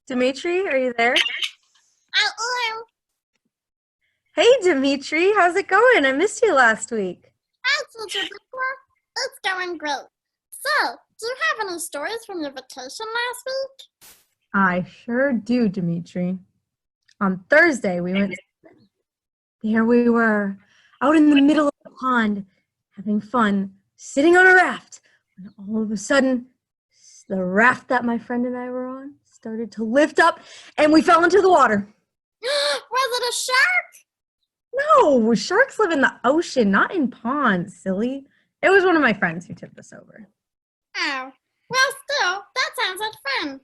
Dimitri, are you there? I am. Hey, Dimitri, how's it going? I missed you last week. Hi, Teacher Booker. It's going great. So, do you have any stories from your vacation last week? I sure do, Dimitri. On Thursday, there we were, out in the middle of the pond, having fun, sitting on a raft. And all of a sudden, the raft that my friend and I were on started to lift up, and we fell into the water. Was it a shark? No, sharks live in the ocean, not in ponds, silly. It was one of my friends who tipped us over. Oh, well, still, that sounds like fun.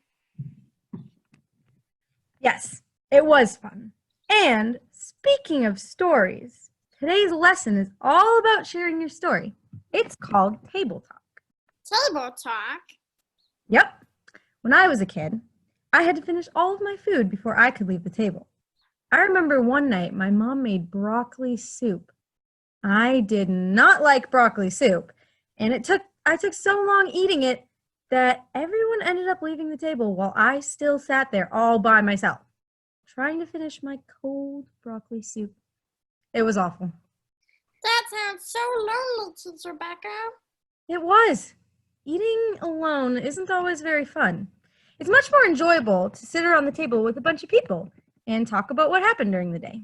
Yes, it was fun. And speaking of stories, today's lesson is all about sharing your story. It's called Table Talk. Table talk? Yep. When I was a kid, I had to finish all of my food before I could leave the table. I remember one night my mom made broccoli soup. I did not like broccoli soup, and I took so long eating it that everyone ended up leaving the table while I still sat there all by myself, trying to finish my cold broccoli soup. It was awful. That sounds so lonely, Teacher Becca. It was. Eating alone isn't always very fun. It's much more enjoyable to sit around the table with a bunch of people and talk about what happened during the day.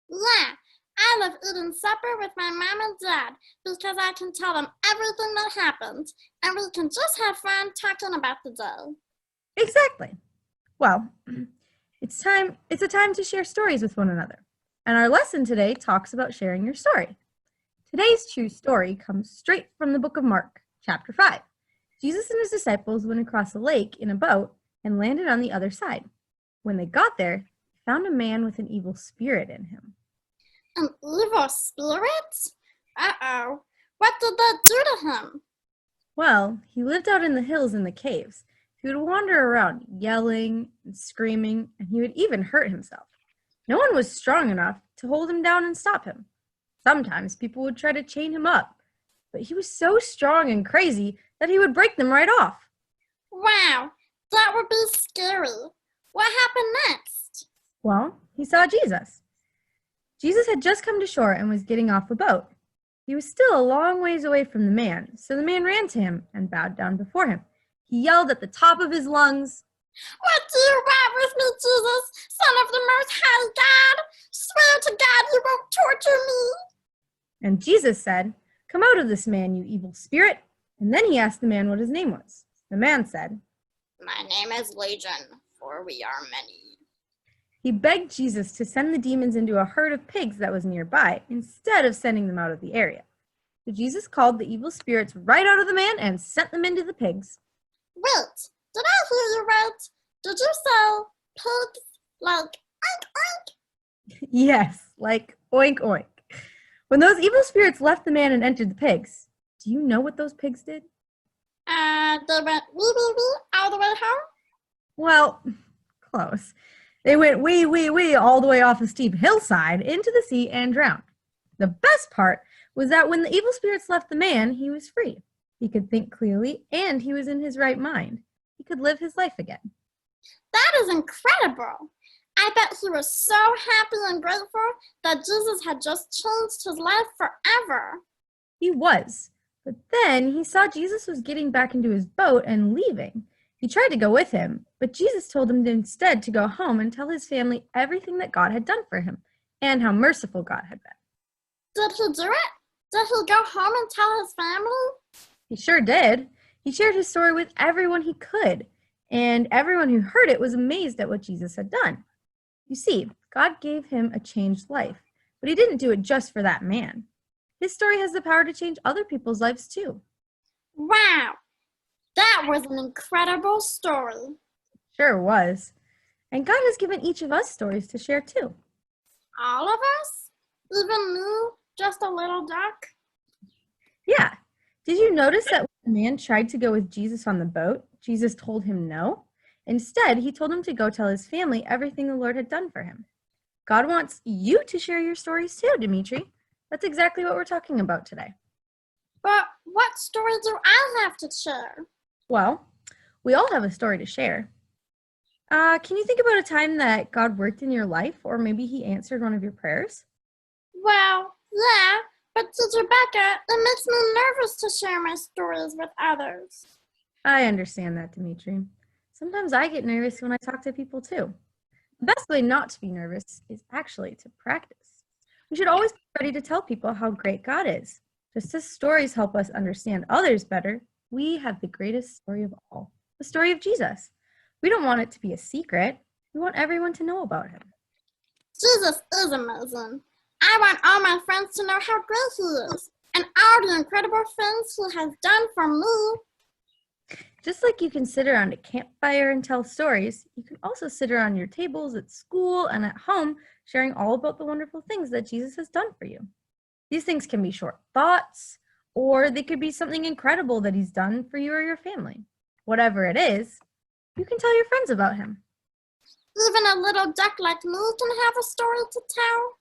Yeah, I love eating supper with my mom and dad because I can tell them everything that happened, and we can just have fun talking about the day. Exactly. Well, it's a time to share stories with one another. And our lesson today talks about sharing your story. Today's true story comes straight from the book of Mark, chapter 5. Jesus and his disciples went across a lake in a boat and landed on the other side. When they got there, they found a man with an evil spirit in him. An evil spirit? Uh-oh. What did that do to him? Well, he lived out in the hills and the caves. He would wander around yelling and screaming, and he would even hurt himself. No one was strong enough to hold him down and stop him. Sometimes people would try to chain him up, but he was so strong and crazy that he would break them right off. Wow, that would be scary. What happened next? Well, he saw Jesus. Jesus had just come to shore and was getting off the boat. He was still a long ways away from the man, so the man ran to him and bowed down before him. He yelled at the top of his lungs, What do you want with me, Jesus, Son of the Most High God? Swear to God you won't torture me. and Jesus said, "Come out of this man, you evil spirit." And then he asked the man what his name was. The man said, My name is Legion, for we are many. He begged Jesus to send the demons into a herd of pigs that was nearby instead of sending them out of the area. So Jesus called the evil spirits right out of the man and sent them into the pigs. Wait, did I hear you right? Did you say pigs like oink oink? Yes, like oink oink. When those evil spirits left the man and entered the pigs, do you know what those pigs did? They went wee wee wee all the way home? Well, close. They went wee, wee, wee all the way off a steep hillside into the sea and drowned. The best part was that when the evil spirits left the man, he was free. He could think clearly and he was in his right mind. He could live his life again. That is incredible. I bet he was so happy and grateful that Jesus had just changed his life forever. He was. But then he saw Jesus was getting back into his boat and leaving. He tried to go with him, but Jesus told him instead to go home and tell his family everything that God had done for him and how merciful God had been. Did he do it? Did he go home and tell his family? He sure did. He shared his story with everyone he could, and everyone who heard it was amazed at what Jesus had done. You see, God gave him a changed life, but he didn't do it just for that man. His story has the power to change other people's lives too. Wow, that was an incredible story. Sure was. And God has given each of us stories to share too. All of us? Even me, just a little duck? Yeah. Did you notice that when the man tried to go with Jesus on the boat, Jesus told him no? Instead, he told him to go tell his family everything the Lord had done for him. God wants you to share your stories too, Dimitri. That's exactly what we're talking about today. But what story do I have to share? Well, we all have a story to share. Can you think about a time that God worked in your life, or maybe he answered one of your prayers? Well, yeah, but Teacher Becca, it makes me nervous to share my stories with others. I understand that, Dimitri. Sometimes I get nervous when I talk to people too. The best way not to be nervous is actually to practice. We should always be ready to tell people how great God is. Just as stories help us understand others better, we have the greatest story of all, the story of Jesus. We don't want it to be a secret. We want everyone to know about him. Jesus is amazing. I want all my friends to know how great he is and all the incredible things he has done for me. Just like you can sit around a campfire and tell stories, you can also sit around your tables at school and at home sharing all about the wonderful things that Jesus has done for you. These things can be short thoughts, or they could be something incredible that he's done for you or your family. Whatever it is, you can tell your friends about him. Even a little duck like me can have a story to tell.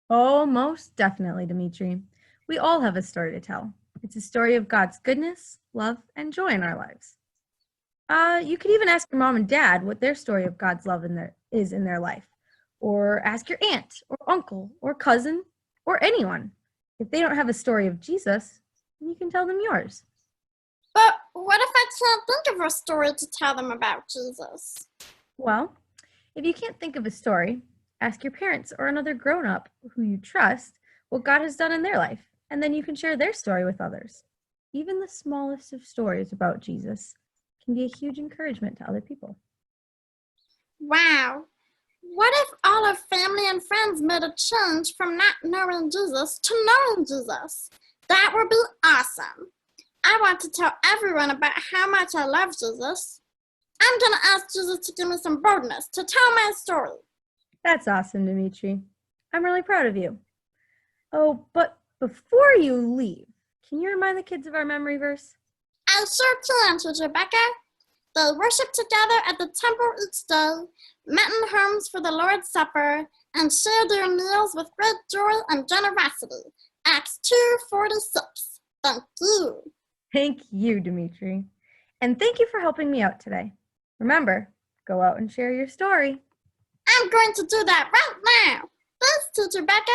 Oh, most definitely, Dimitri. We all have a story to tell. It's a story of God's goodness, love, and joy in our lives. You could even ask your mom and dad what their story of God's love is in their life, or ask your aunt or uncle or cousin or anyone. If they don't have a story of Jesus, then you can tell them yours. But what if I can't think of a story to tell them about Jesus? Well, if you can't think of a story, ask your parents or another grown-up who you trust what God has done in their life, and then you can share their story with others. Even the smallest of stories about Jesus can be a huge encouragement to other people. Wow. What if all our family and friends made a change from not knowing Jesus to knowing Jesus? That would be awesome. I want to tell everyone about how much I love Jesus. I'm going to ask Jesus to give me some boldness to tell my story. That's awesome, Dimitri. I'm really proud of you. Oh, but before you leave, can you remind the kids of our memory verse? I sure can, Teacher Becca. They worshiped together at the temple each day, met in homes for the Lord's Supper, and shared their meals with great joy and generosity. Acts 2:46. Thank you. Thank you, Dimitri. And thank you for helping me out today. Remember, go out and share your story. I'm going to do that right now. Thanks, Teacher Becca.